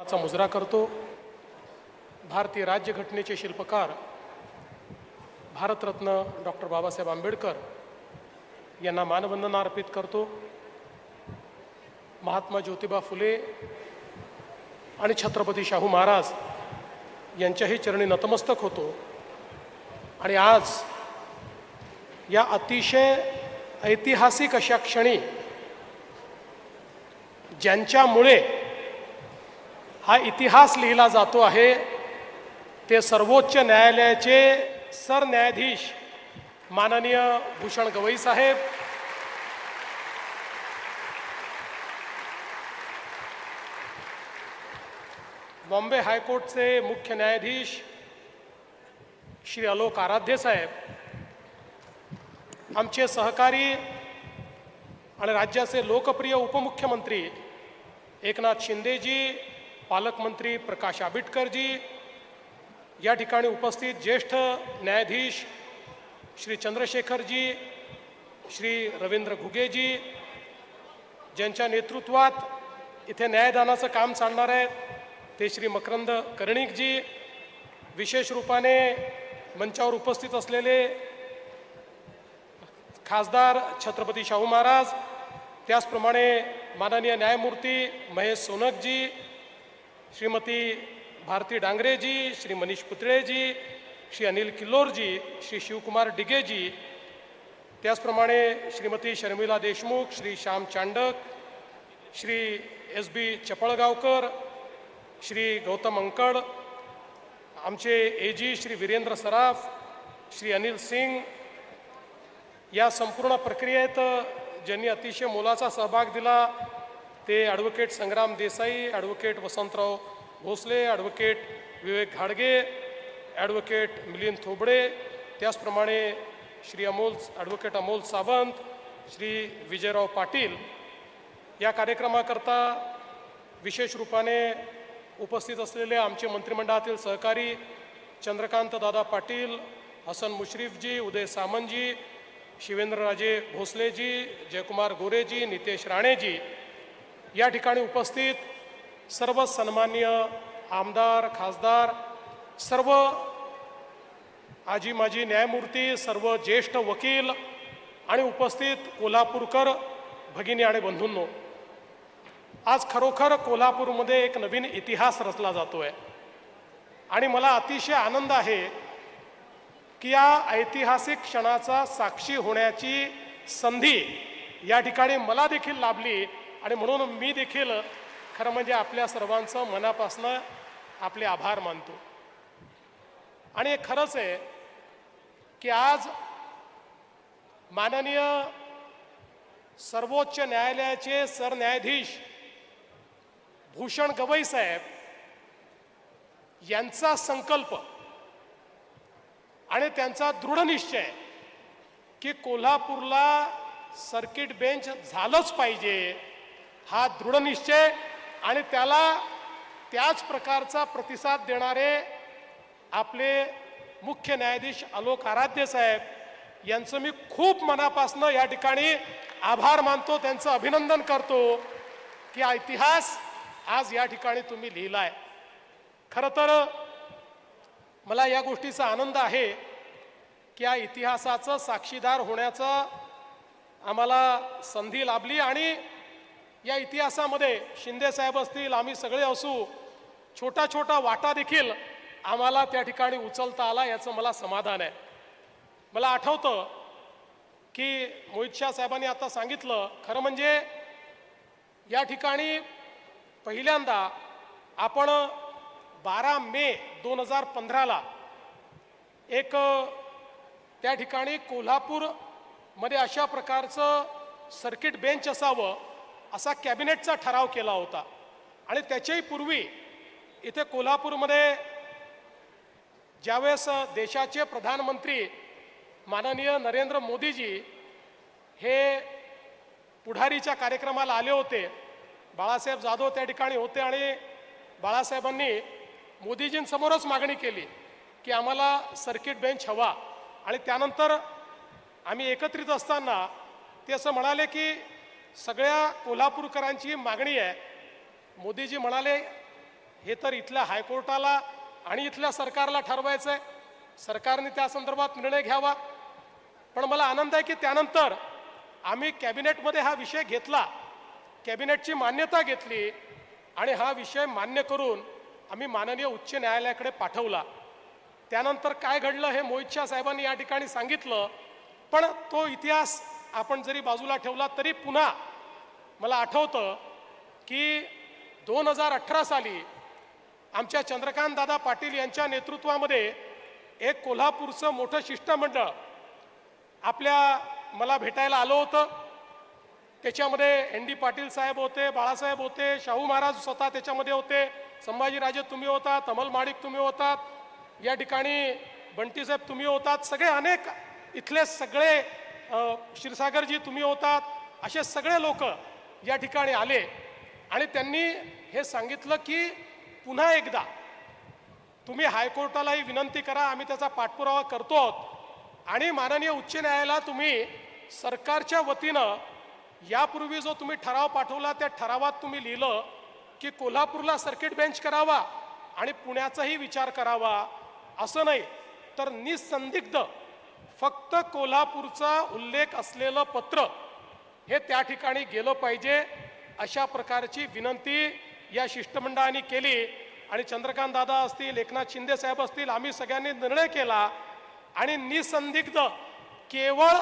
चा मुजरा करतो। भारतीय राज्यघटनेचे शिल्पकार भारतरत्न डॉक्टर बाबासाहेब आंबेडकर यांना मानवंदना अर्पित करतो। महात्मा ज्योतिबा फुले आणि छत्रपती शाहू महाराज यांच्याही चरणी नतमस्तक होतो। आणि आज या अतिशय ऐतिहासिक अशा क्षणी ज्यांच्यामुळे हा इतिहास लिहिला जातो आहे ते सर्वोच्च न्यायालयाचे सरन्यायाधीश माननीय भूषण गवई साहेब, बॉम्बे हायकोर्टचे मुख्य न्यायाधीश श्री आलोक आराध्य साहेब, आमचे सहकारी आणि राज्याचे लोकप्रिय उपमुख्यमंत्री एकनाथ शिंदेजी, पालकमंत्री प्रकाश आंबेडकरजी, या ठिकाणी उपस्थित ज्येष्ठ न्यायाधीश श्री चंद्रशेखरजी, श्री रवींद्र घुगेजी, ज्यांच्या नेतृत्वात इथे न्यायदानाचं काम चालणार आहे ते श्री मकरंद कर्णिकजी, विशेष रूपाने मंचावर उपस्थित असलेले खासदार छत्रपती शाहू महाराज, त्याचप्रमाणे माननीय न्यायमूर्ती महेश सोनकजी, श्रीमती भारती डांगरेजी, श्री मनीष पुतळेजी, श्री अनिल किल्लोरजी, श्री शिवकुमार डिगेजी, त्याचप्रमाणे श्रीमती शर्मिला देशमुख, श्री श्याम चांडक, श्री SB चपळगावकर, श्री गौतम अंकड, आमचे AG श्री वीरेंद्र सराफ, श्री अनिल सिंग, या संपूर्ण प्रक्रियेत ज्यांनी अतिशय मोलाचा सहभाग दिला ते ॲडव्होकेट संग्राम देसाई, ॲडव्होकेट वसंतराव भोसले, ॲडव्होकेट विवेक घाडगे, ॲडव्होकेट मिलिंद थोबडे, त्याचप्रमाणे श्री ॲडव्होकेट अमोल सावंत, श्री विजयराव पाटील। या कार्यक्रमाकरता विशेष रूपाने उपस्थित असलेले आमचे मंत्रिमंडळातील सहकारी चंद्रकांत दादा पाटील, हसन मुश्रीफजी, उदय सामंतजी, शिवेंद्रराजे भोसलेजी, जयकुमार गोरेजी, नितेश राणेजी, या ठिकाणी उपस्थित सर्व सन्माननीय आमदार, खासदार, सर्व आजी माजी न्यायमूर्ती, सर्व ज्येष्ठ वकील आणि उपस्थित कोल्हापूरकर भगिनी आणि बंधूंनो, आज खरोखर कोल्हापूरमध्ये एक नवीन इतिहास रचला जातोय आणि मला अतिशय आनंद आहे की या ऐतिहासिक क्षणाचा साक्षी होण्याची संधी या ठिकाणी मला देखील लाभली आणि म्हणून मी देखील खरं म्हणजे आपल्या सर्वांचं मनापासून आपले आभार मानतो। आणि हे खरंच आहे की आज माननीय सर्वोच्च न्यायालयाचे सरन्यायाधीश भूषण गवई साहेब यांचा संकल्प आणि त्यांचा दृढ निश्चय की कोल्हापूरला सर्किट बेंच झालंच पाहिजे, हा दृढ निश्चय आणि त्याला त्याच प्रकारचा प्रतिसाद देणारे आपले मुख्य न्यायाधीश आलोक आराध्य साहेब यांचं मी खूप मनापासून या ठिकाणी आभार मानतो, त्यांचं अभिनंदन करतो की हा इतिहास आज या ठिकाणी तुम्ही लिहिलाय। खरं तर मला या गोष्टीचा आनंद आहे की या इतिहासाचं साक्षीदार होण्याचा आम्हाला संधी लाभली आणि या इतिहासामध्ये शिंदे साहेब असतील, आम्ही सगळे असू, छोटा छोटा वाटा देखील आम्हाला त्या ठिकाणी उचलता आला, याचं मला समाधान आहे। मला आठवतं की मोहित शाह साहेबांनी आता सांगितलं, खरं म्हणजे या ठिकाणी पहिल्यांदा आपण 12 मे 2015ला एक त्या ठिकाणी कोल्हापूरमध्ये अशा प्रकारचं सर्किट बेंच असावं असा कॅबिनेटचा ठराव केला होता। आणि त्याच्याही पूर्वी इथे कोल्हापूरमध्ये ज्यावेळेस देशाचे प्रधानमंत्री माननीय नरेंद्र मोदीजी हे पुढारीच्या कार्यक्रमाला आले होते, बाळासाहेब जाधव त्या ठिकाणी होते आणि बाळासाहेबांनी मोदीजींसमोरच मागणी केली की आम्हाला सर्किट बेंच हवा। आणि त्यानंतर आम्ही एकत्रित असताना ते असं म्हणाले की सगळ्या कोल्हापूरकरांची मागणी आहे, मोदीजी म्हणाले हे तर इथल्या हायकोर्टाला आणि इथल्या सरकारला ठरवायचं आहे. सरकारने त्या संदर्भात निर्णय घ्यावा. पण मला आनंद आहे की त्यानंतर आम्ही कॅबिनेटमध्ये हा विषय घेतला, कॅबिनेटची मान्यता घेतली आणि हा विषय मान्य करून आम्ही माननीय उच्च न्यायालयाकडे पाठवला. त्यानंतर काय घडलं हे मोहित शाह साहेबांनी या ठिकाणी सांगितलं. पण तो इतिहास आपण जरी बाजूला ठेवला तरी पुन्हा मला आठवतं की 2018 साली आमच्या चंद्रकांत दादा पाटील यांच्या नेतृत्वामध्ये एक कोल्हापूरचं मोठं शिष्टमंडळ मला भेटायला आलं होतं. त्याच्यामध्ये ND पाटील साहेब होते, बाळासाहेब होते, शाहू महाराज स्वतः त्याच्यामध्ये होते, संभाजीराजे तुम्ही होतात, अमल माडिक तुम्ही होतात, या ठिकाणी बंटीसाहेब तुम्ही होतात, सगळे अनेक इथले सगळे क्षीरसागरजी तुम्ही होतात, असे सगळे लोक या ठिकाणी आले आणि त्यांनी हे सांगितलं की पुन्हा एकदा तुम्ही हायकोर्टालाही विनंती करा, आम्ही त्याचा पाठपुरावा करतो आहोत आणि माननीय उच्च न्यायालयाला तुम्ही सरकारच्या वतीनं यापूर्वी जो तुम्ही ठराव पाठवला त्या ठरावात तुम्ही लिहिलं की कोल्हापूरला सर्किट बेंच करावा आणि पुण्याचाही विचार करावा. असं नाही तर निसंदिग्ध फक्त कोल्हापूरचा उल्लेख असलेलं पत्र हे त्या ठिकाणी गेलं पाहिजे, अशा प्रकारची विनंती या शिष्टमंडळाने केली. आणि चंद्रकांत दादा असतील, एकनाथ शिंदे साहेब असतील, आम्ही सगळ्यांनी निर्णय केला आणि निसंदिग्ध केवळ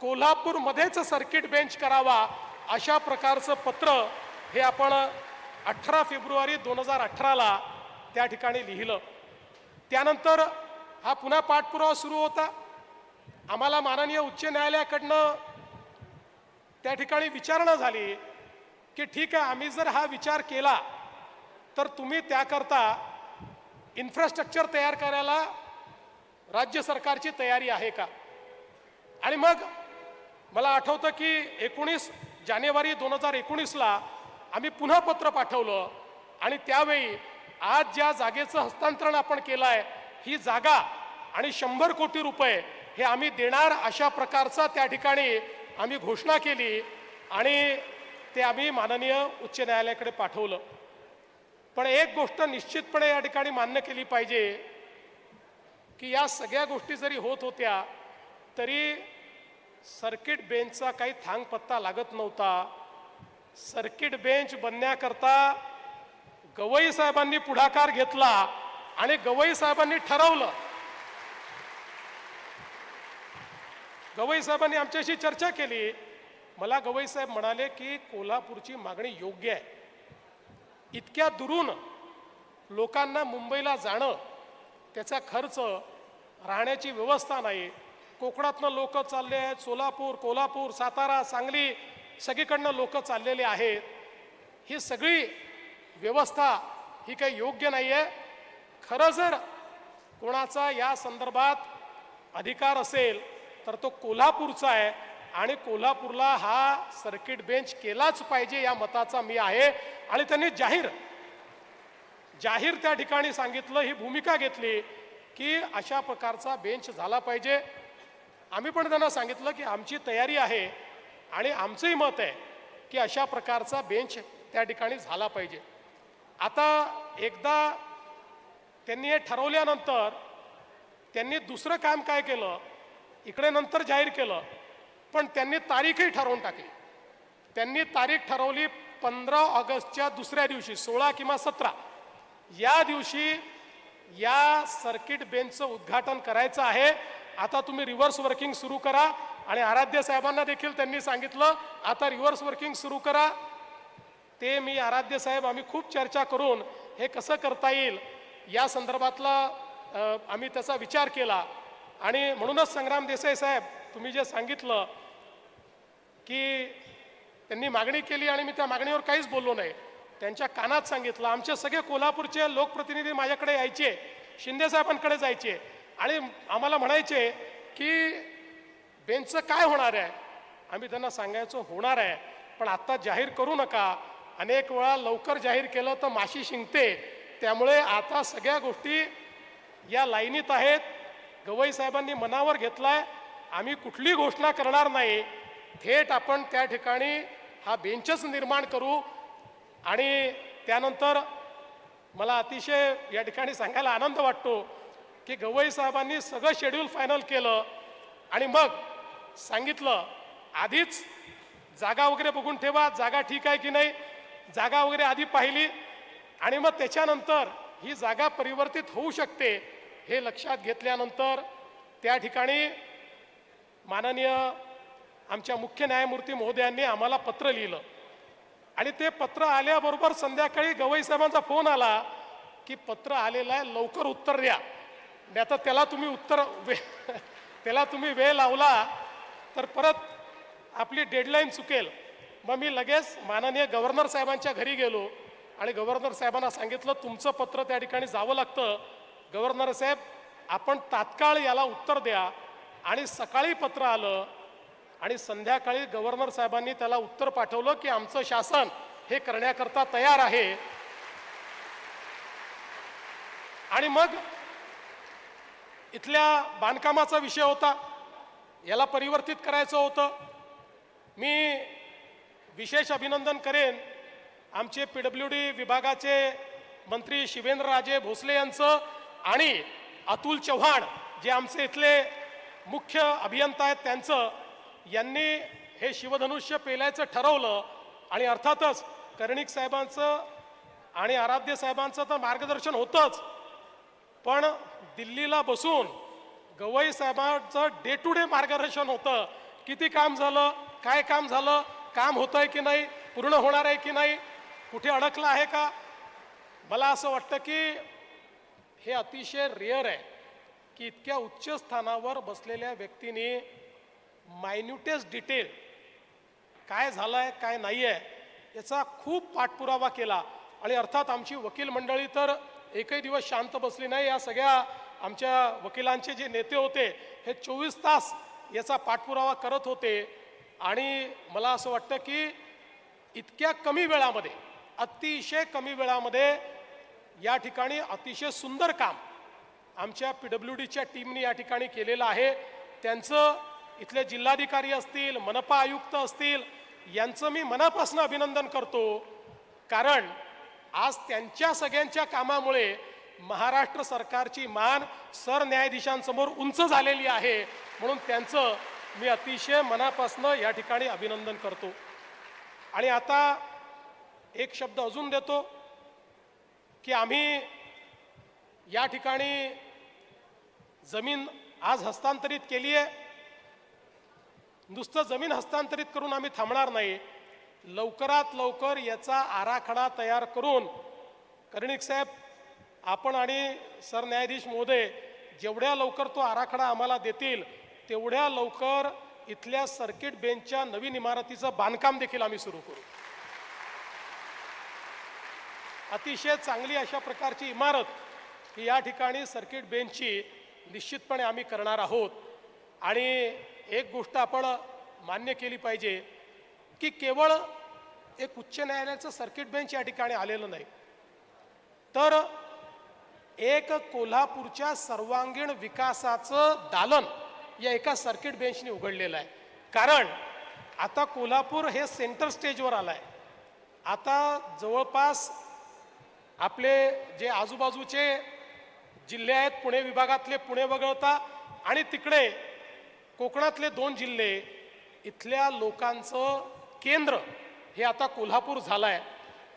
कोल्हापूरमध्येच सर्किट बेंच करावा अशा प्रकारचं पत्र हे आपण 18 फेब्रुवारी 2018ला त्या ठिकाणी लिहिलं. त्यानंतर हा पुन्हा पाठपुरावा सुरू होता. आम्हाला माननीय उच्च न्यायालयाकडनं त्या ठिकाणी विचारणा झाली की ठीक आहे, आम्ही जर हा विचार केला तर तुम्ही त्याकरता इन्फ्रास्ट्रक्चर तयार करायला राज्य सरकारची तयारी आहे का. आणि मग मला आठवतं की 19 जानेवारी 2019ला आम्ही पुन्हा पत्र पाठवलं आणि त्यावेळी आज ज्या जागेचं हस्तांतरण आपण केलं आहे ही जागा आणि 100 कोटी रुपये हे आम्ही देणार अशा प्रकारचा त्या ठिकाणी आम्ही घोषणा केली आणि ते आम्ही माननीय उच्च न्यायालयाकडे पाठवलं. पण एक गोष्ट निश्चितपणे या ठिकाणी मान्य केली पाहिजे की या सगळ्या गोष्टी जरी होत होत्या तरी सर्किट बेंचचा काही थांगपत्ता लागत नव्हता. सर्किट बेंच बनण्याकरता गवई साहेबांनी पुढाकार घेतला आणि गवई साहेबांनी ठरवलं. गवई साहेबांनी आमच्याशी चर्चा केली. मला गवई साहेब म्हणाले की कोल्हापूरची मागणी योग्य आहे. इतक्या दुरून लोकांना मुंबईला जाणं, त्याचा खर्च, राहण्याची व्यवस्था नाही. कोकणातनं लोक चालले आहेत, सोलापूर, कोल्हापूर, सातारा, सांगली सगळीकडनं लोक चाललेले आहेत. ही सगळी व्यवस्था ही काही योग्य नाही आहे. खरं जर कोणाचा या संदर्भात अधिकार असेल तर तो कोल्हापूरचा आहे आणि कोल्हापूरला हा सर्किट बेंच केलाच पाहिजे या मताचा मी आहे. आणि त्यांनी जाहीर त्या ठिकाणी सांगितलं, ही भूमिका घेतली की अशा प्रकारचा बेंच झाला पाहिजे. आम्ही पण त्यांना सांगितलं की आमची तयारी आहे आणि आमचंही मत आहे की अशा प्रकारचा बेंच त्या ठिकाणी झाला पाहिजे. आता एकदा त्यांनी हे ठरवल्यानंतर त्यांनी दुसरं काम काय केलं, इकडे नंतर जाहीर केलं पण त्यांनी तारीखही ठरवून टाकली. त्यांनी तारीख ठरवली 15 ऑगस्टच्या दुसऱ्या दिवशी, 16 किंवा 17 या दिवशी या सर्किट बेंचचं उद्घाटन करायचं आहे. आता तुम्ही रिव्हर्स वर्किंग सुरू करा. आणि आराध्य साहेबांना देखील त्यांनी सांगितलं आता रिव्हर्स वर्किंग सुरू करा. ते मी आराध्य साहेब आम्ही खूप चर्चा करून हे कसं करता येईल या संदर्भातला आम्ही त्याचा विचार केला. आणि म्हणूनच संग्राम देसाई साहेब तुम्ही जे सांगितलं की त्यांनी मागणी केली आणि मी त्या मागणीवर काहीच बोललो नाही, त्यांच्या कानात सांगितलं. आमचे सगळे कोल्हापूरचे लोकप्रतिनिधी माझ्याकडे यायचे, शिंदे साहेबांकडे जायचे आणि आम्हाला म्हणायचे की बेंचचं काय होणार आहे. आम्ही त्यांना सांगायचो होणार आहे पण आत्ता जाहीर करू नका. अनेक वेळा लवकर जाहीर केलं तर माशी शिंकते, त्यामुळे आता सगळ्या गोष्टी या लाईनीत आहेत. गवई साहेबांनी मनावर घेतलाय, आम्ही कुठली घोषणा करणार नाही, थेट आपण त्या ठिकाणी हा बेंचच निर्माण करू. आणि त्यानंतर मला अतिशय या ठिकाणी सांगायला आनंद वाटतो की गवई साहेबांनी सगळं शेड्यूल फायनल केलं आणि मग सांगितलं आधीच जागा वगैरे बघून ठेवा, जागा ठीक आहे की नाही, जागा वगैरे आधी पाहिली आणि मग त्याच्यानंतर ही जागा परिवर्तित होऊ शकते हे लक्षात घेतल्यानंतर त्या ठिकाणी माननीय आमच्या मुख्य न्यायमूर्ती महोदयांनी आम्हाला पत्र लिहिलं आणि ते पत्र आल्याबरोबर संध्याकाळी गवई साहेबांचा फोन आला की पत्र आलेलं आहे, लवकर उत्तर द्या, नाही तर त्याला तुम्ही वेळ लावला तर परत आपली डेडलाईन चुकेल. मग मी लगेच माननीय गव्हर्नर साहेबांच्या घरी गेलो आणि गव्हर्नर साहेबांना सांगितलं तुमचं पत्र त्या ठिकाणी जावं लागतं, गव्हर्नर साहेब आपण तात्काळ याला उत्तर द्या. आणि सकाळी पत्र आलं आणि संध्याकाळी गव्हर्नर साहेबांनी त्याला उत्तर पाठवलं की आमचं शासन हे करण्याकरता तयार आहे. आणि मग इथल्या बांधकामाचा विषय होता, याला परिवर्तित करायचं होतं. मी विशेष अभिनंदन करेन आमचे PWD विभागाचे मंत्री शिवेंद्रराजे भोसले यांचं आणि अतुल चव्हाण जे आमचे इथले मुख्य अभियंता आहेत त्यांचं. यांनी हे शिवधनुष्य पेलायचं ठरवलं आणि अर्थातच कर्णिक साहेबांचं आणि आराध्य साहेबांचं तर मार्गदर्शन होतंच, पण दिल्लीला बसून गवई साहेबांचं डे टू डे मार्गदर्शन होतं. किती काम झालं, काय काम झालं, काम होतं आहे की नाही, पूर्ण होणार आहे की नाही, कुठे अडकलं आहे का. मला असं वाटतं की हे अतिशय रेअर आहे की इतक्या उच्च स्थानावर बसलेल्या व्यक्तीने मायन्युटेस्ट डिटेल काय झालं आहे काय नाही आहे याचा खूप पाठपुरावा केला. आणि अर्थात आमची वकील मंडळी तर एकही दिवस शांत बसली नाही. या सगळ्या आमच्या वकिलांचे जे नेते होते हे 24 तास याचा पाठपुरावा करत होते. आणि मला असं वाटतं की इतक्या कमी वेळामध्ये, अतिशय कमी वेळामध्ये या ठिकाणी अतिशय सुंदर काम आमच्या PWDच्या टीमने या ठिकाणी केलेलं आहे. त्यांचं इथले जिल्हाधिकारी असतील, मनपा आयुक्त असतील, यांचं मी मनापासून अभिनंदन करतो. कारण आज त्यांच्या सगळ्यांच्या कामामुळे महाराष्ट्र सरकारची मान सरन्यायाधीशांसमोर उंच झालेली आहे. म्हणून त्यांचं मी अतिशय मनापासून या ठिकाणी अभिनंदन करतो. आणि आता एक शब्द अजून देतो की आम्ही या ठिकाणी जमीन आज हस्तांतरित केली आहे. नुसतं जमीन हस्तांतरित करून आम्ही थांबणार नाही. लवकरात लवकर याचा आराखडा तयार करून कर्णिक साहेब आपण आणि सरन्यायाधीश महोदय जेवढ्या लवकर तो आराखडा आम्हाला देतील तेवढ्या लवकर इथल्या सर्किट बेंचच्या नवीन इमारतीचं बांधकाम देखील आम्ही सुरू करू. अतिशय चांगली अशा प्रकारची इमारत ही या ठिकाणी सर्किट बेंचची निश्चितपणे आम्ही करणार आहोत. आणि एक गोष्ट आपण मान्य केली पाहिजे की केवळ एक उच्च न्यायालयाचं सर्किट बेंच या ठिकाणी आलेलं नाही, तर एक कोल्हापूरच्या सर्वांगीण विकासाचं दालन या एका सर्किट बेंचने उघडलेलं आहे. कारण आता कोल्हापूर हे सेंटर स्टेजवर आलं आहे. आता जवळपास आपले जे आजूबाजूचे जिल्हे आहेत, पुणे विभागातले पुणे वगळता आणि तिकडे कोकणातले 2 जिल्हे, इथल्या लोकांचं केंद्र हे आता कोल्हापूर झालं आहे.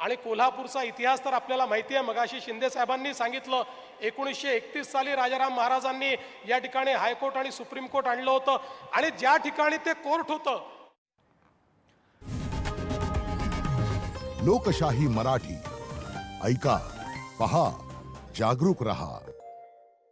आणि कोल्हापूरचा इतिहास तर आपल्याला माहिती आहे. मगाशी शिंदे साहेबांनी सांगितलं 1931 साली राजाराम महाराजांनी या ठिकाणी हायकोर्ट आणि सुप्रीम कोर्ट आणलं होतं. आणि ज्या ठिकाणी ते कोर्ट होतं. लोकशाही मराठी ऐका, पहा, जागरूक रहा.